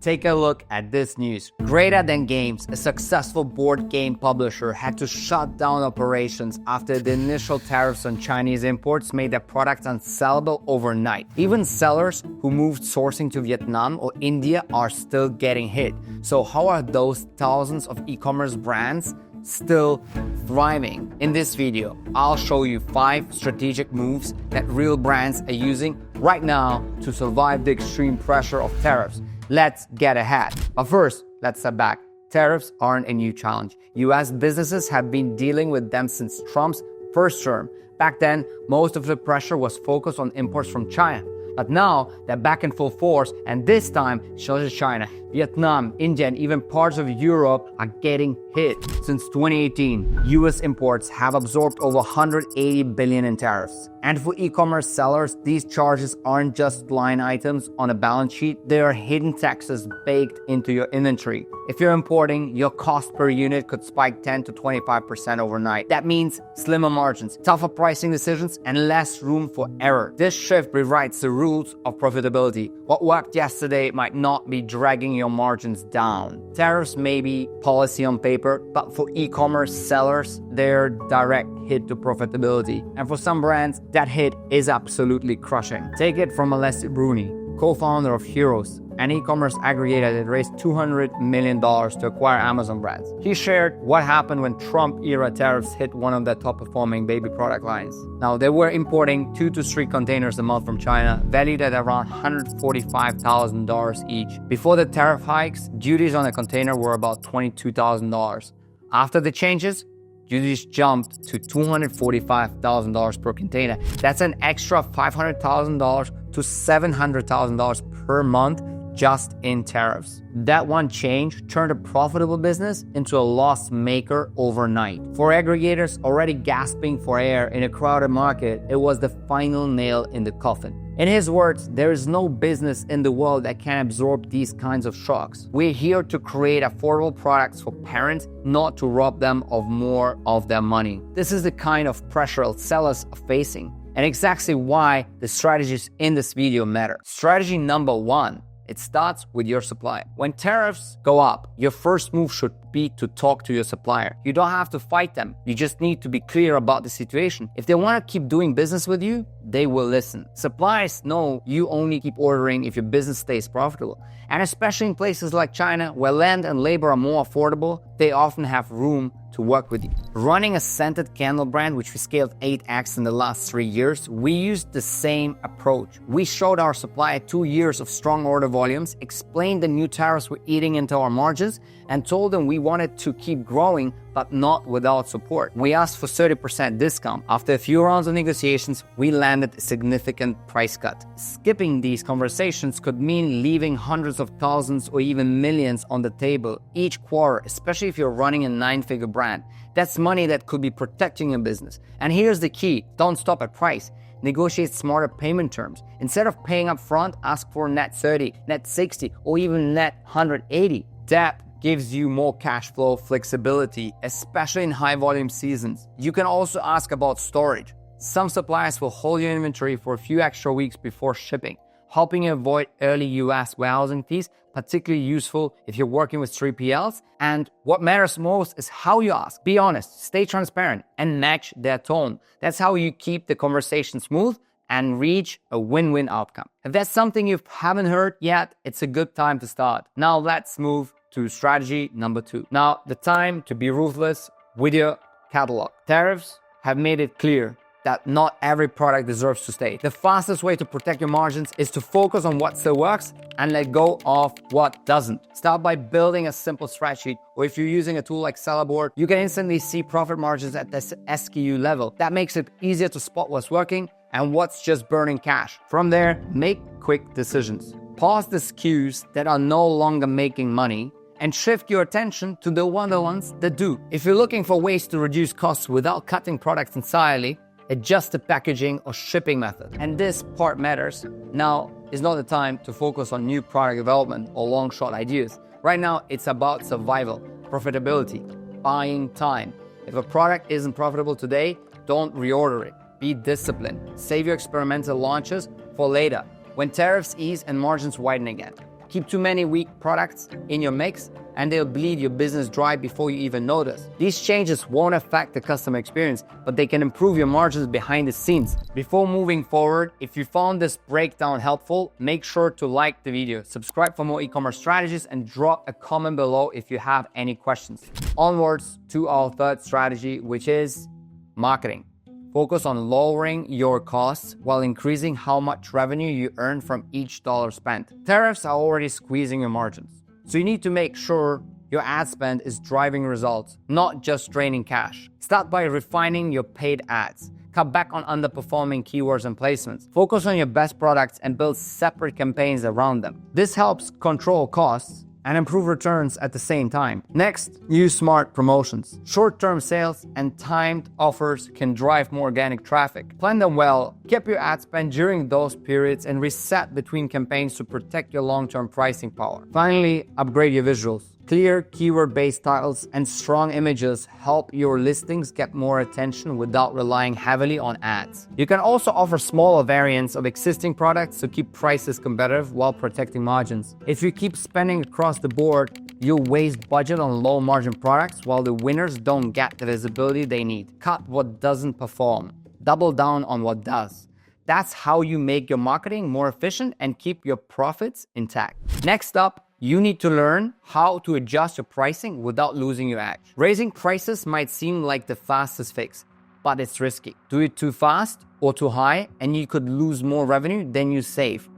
Take a look at this news. Greater Than Games, a successful board game publisher, had to shut down operations after the initial tariffs on Chinese imports made their products unsellable overnight. Even sellers who moved sourcing to Vietnam or India are still getting hit. So how are those thousands of e-commerce brands still thriving? In this video, I'll show you 5 strategic moves that real brands are using right now to survive the extreme pressure of tariffs. Let's get ahead. But first, let's step back. Tariffs aren't a new challenge. US businesses have been dealing with them since Trump's first term. Back then, most of the pressure was focused on imports from China. But now, they're back in full force, and this time, China, Vietnam, India, and even parts of Europe are getting hit. Since 2018, US imports have absorbed over $180 billion in tariffs. And for e-commerce sellers, these charges aren't just line items on a balance sheet, they are hidden taxes baked into your inventory. If you're importing, your cost per unit could spike 10 to 25% overnight. That means slimmer margins, tougher pricing decisions, and less room for error. This shift rewrites the rules of profitability. What worked yesterday might not be dragging your margins down. Tariffs may be policy on paper, but for e-commerce sellers, they're direct hit to profitability. And for some brands, that hit is absolutely crushing. Take it from Alexej, co-founder of Heroes, an e-commerce aggregator that raised $200 million to acquire Amazon brands. He shared what happened when Trump-era tariffs hit one of their top-performing baby product lines. Now, they were importing 2 to 3 containers a month from China, valued at around $145,000 each. Before the tariff hikes, duties on a container were about $22,000. After the changes, duties jumped to $245,000 per container. That's an extra $500,000 to $700,000 per month just in tariffs. That one change turned a profitable business into a loss maker overnight. For aggregators already gasping for air in a crowded market, it was the final nail in the coffin. In his words, there is no business in the world that can absorb these kinds of shocks. We're here to create affordable products for parents, not to rob them of more of their money. This is the kind of pressure sellers are facing, and exactly why the strategies in this video matter. Strategy number 1. It starts with your supplier. When tariffs go up, your first move should be to talk to your supplier. You don't have to fight them. You just need to be clear about the situation. If they want to keep doing business with you, they will listen. Suppliers know you only keep ordering if your business stays profitable. And especially in places like China, where land and labor are more affordable, they often have room to work with you. Running a scented candle brand, which we scaled 8x in the last 3 years, we used the same approach. We showed our supplier 2 years of strong order volumes, explained the new tariffs were eating into our margins, and told them we wanted to keep growing, but not without support. We asked for 30% discount. After a few rounds of negotiations, we landed a significant price cut. Skipping these conversations could mean leaving hundreds of thousands or even millions on the table each quarter, especially if you're running a 9-figure brand. That's money that could be protecting your business. And here's the key: don't stop at price. Negotiate smarter payment terms. Instead of paying up front, ask for net 30, net 60, or even net 180. That gives you more cash flow flexibility, especially in high volume seasons. You can also ask about storage. Some suppliers will hold your inventory for a few extra weeks before shipping, helping you avoid early US warehousing fees, particularly useful if you're working with 3PLs. And what matters most is how you ask. Be honest, stay transparent, and match their tone. That's how you keep the conversation smooth and reach a win-win outcome. If that's something you haven't heard yet, it's a good time to start. Now let's move to strategy number 2. Now, the time to be ruthless with your catalog. Tariffs have made it clear that not every product deserves to stay. The fastest way to protect your margins is to focus on what still works and let go of what doesn't. Start by building a simple spreadsheet, or if you're using a tool like Sellerboard, you can instantly see profit margins at this SKU level. That makes it easier to spot what's working and what's just burning cash. From there, make quick decisions. Pause the SKUs that are no longer making money and shift your attention to the ones that do. If you're looking for ways to reduce costs without cutting products entirely, adjust the packaging or shipping method. And this part matters. Now is not the time to focus on new product development or long shot ideas. Right now, it's about survival, profitability, buying time. If a product isn't profitable today, don't reorder it. Be disciplined. Save your experimental launches for later, when tariffs ease and margins widen again. Keep too many weak products in your mix and they'll bleed your business dry before you even notice. These changes won't affect the customer experience, but they can improve your margins behind the scenes. Before moving forward, if you found this breakdown helpful, make sure to like the video, subscribe for more e-commerce strategies, and drop a comment below if you have any questions. Onwards to our third strategy, which is marketing. Focus on lowering your costs while increasing how much revenue you earn from each dollar spent. Tariffs are already squeezing your margins, so you need to make sure your ad spend is driving results, not just draining cash. Start by refining your paid ads. Cut back on underperforming keywords and placements. Focus on your best products and build separate campaigns around them. This helps control costs and improve returns at the same time. Next, use smart promotions. Short-term sales and timed offers can drive more organic traffic. Plan them well, keep your ad spend during those periods, and reset between campaigns to protect your long-term pricing power. Finally, upgrade your visuals. Clear, keyword-based titles and strong images help your listings get more attention without relying heavily on ads. You can also offer smaller variants of existing products to keep prices competitive while protecting margins. If you keep spending across the board, you'll waste budget on low-margin products while the winners don't get the visibility they need. Cut what doesn't perform. Double down on what does. That's how you make your marketing more efficient and keep your profits intact. Next up, you need to learn how to adjust your pricing without losing your edge. Raising prices might seem like the fastest fix, but it's risky. Do it too fast or too high, and you could lose more revenue than you save.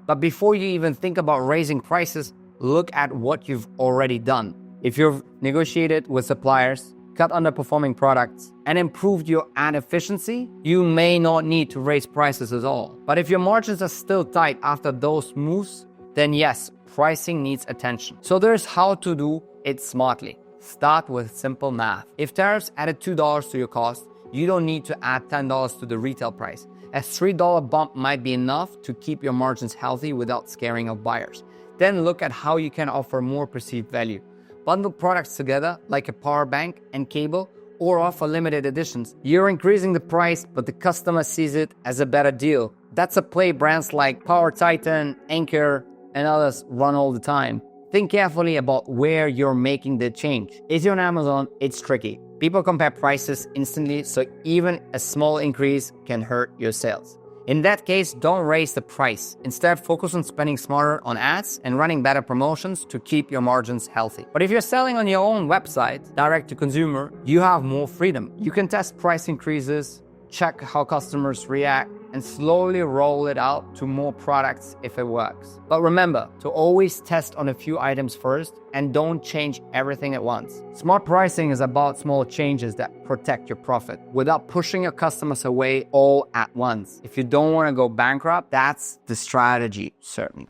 But before you even think about raising prices, look at what you've already done. If you've negotiated with suppliers, cut underperforming products, and improved your ad efficiency, you may not need to raise prices at all. But if your margins are still tight after those moves, then yes, pricing needs attention. So there's how to do it smartly. Start with simple math. If tariffs added $2 to your cost, you don't need to add $10 to the retail price. A $3 bump might be enough to keep your margins healthy without scaring off buyers. Then look at how you can offer more perceived value. Bundle products together like a power bank and cable, or offer limited editions. You're increasing the price, but the customer sees it as a better deal. That's a play brands like Power Titan, Anchor, and others run all the time. Think carefully about where you're making the change. If you're on Amazon, it's tricky. People compare prices instantly, so even a small increase can hurt your sales. In that case, don't raise the price. Instead, focus on spending smarter on ads and running better promotions to keep your margins healthy. But if you're selling on your own website, direct to consumer, you have more freedom. You can test price increases, check how customers react, and slowly roll it out to more products if it works. But remember to always test on a few items first and don't change everything at once. Smart pricing is about small changes that protect your profit without pushing your customers away all at once. If you don't want to go bankrupt, that's the strategy, certainly.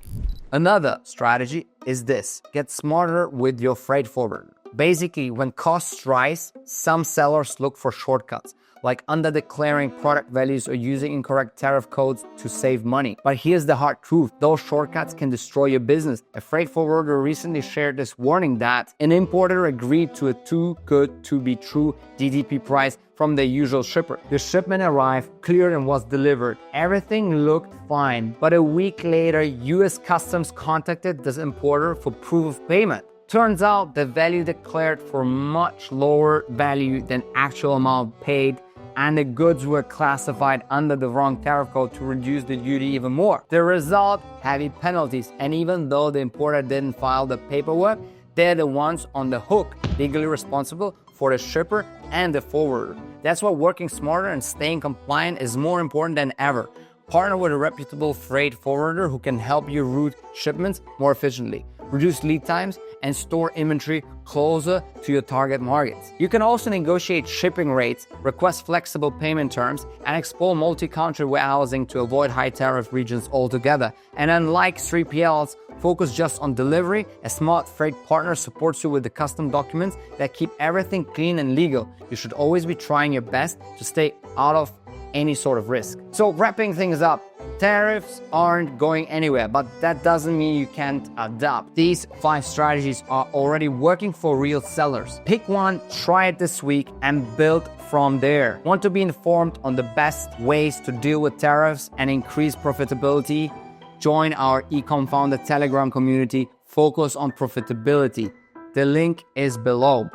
Another strategy is this: get smarter with your freight forwarder. Basically, when costs rise, some sellers look for shortcuts, like under-declaring product values or using incorrect tariff codes to save money. But here's the hard truth: those shortcuts can destroy your business. A freight forwarder recently shared this warning that an importer agreed to a too good to be true DDP price from the usual shipper. The shipment arrived, cleared, and was delivered. Everything looked fine, but a week later, US Customs contacted this importer for proof of payment. Turns out the value declared for much lower value than actual amount paid, and the goods were classified under the wrong tariff code to reduce the duty even more. The result, heavy penalties, and even though the importer didn't file the paperwork, they're the ones on the hook, legally responsible for the shipper and the forwarder. That's why working smarter and staying compliant is more important than ever. Partner with a reputable freight forwarder who can help you route shipments more efficiently, reduce lead times, and store inventory closer to your target markets. You can also negotiate shipping rates, request flexible payment terms, and explore multi-country warehousing to avoid high tariff regions altogether. And unlike 3PLs, focus just on delivery. A smart freight partner supports you with the custom documents that keep everything clean and legal. You should always be trying your best to stay out of any sort of risk. So wrapping things up, tariffs aren't going anywhere, but that doesn't mean you can't adapt. These 5 strategies are already working for real sellers. Pick one, try it this week, and build from there. Want to be informed on the best ways to deal with tariffs and increase profitability? Join our Ecom Founder Telegram community. Focus on profitability. The link is below.